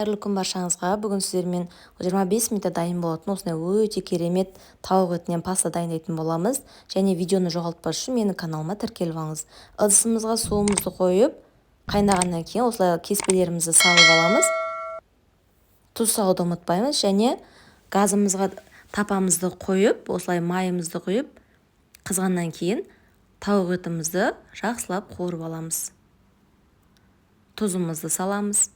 Қайырлы күн баршаңызға. Бүгін сіздермен 25 минутта дайын болатын осындай өте керемет тауық етінен паста дайындайтын боламыз. Және видеоны жоғалтпас үшін менің каналыма тіркеліп алыңыз. Ыдысымызға суымызды қойып, қайнағаннан кейін осылай кеспелерімізді салып аламыз. Тұз салуды ұмытпаймыз. Және газымызға тапамызды қойып, осылай майымызды құйып, қызғаннан кейін тауық етімізді жақсылап қуырып аламыз. Тұзымызды саламыз.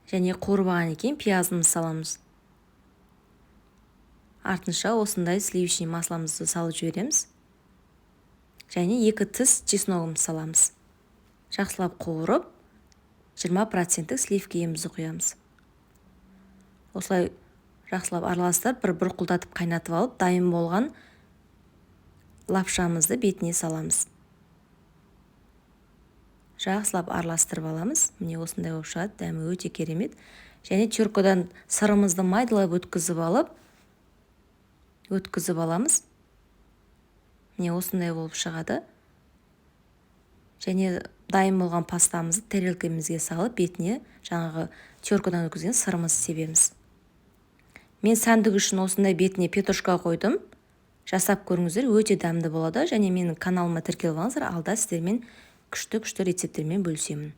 Және қуырбаған екен пиязымызды саламыз. Артынша осындай сливочный масламызды салып жібереміз. Және 2 тіс чесногымызды саламыз. Жақсылап қуырып, 20% сливкемізді құямыз. Осылай жақсылап араластырып, бір құлдатып қайнатып алып, дайын болған лапшамызды бетіне саламыз. Жақсылап араластырып аламыз. Міне осындай болып шығады, дәмі өте керемет. Және теркодан сырымызды майдалап өткізіп аламыз. Міне осындай болып шығады. Және дайын болған пастамызды тарелкамызға салып, бетіне жаңағы теркодан өткізген сырымызды себеміз. Мен сәндік үшін осындай бетіне петрушка қойдым. Жасап көріңіздер, өте дәмді болады. Және менің каналыма тіркеліп алыңыздар, алда сіздермен күшті рецепттермен бөлісемін.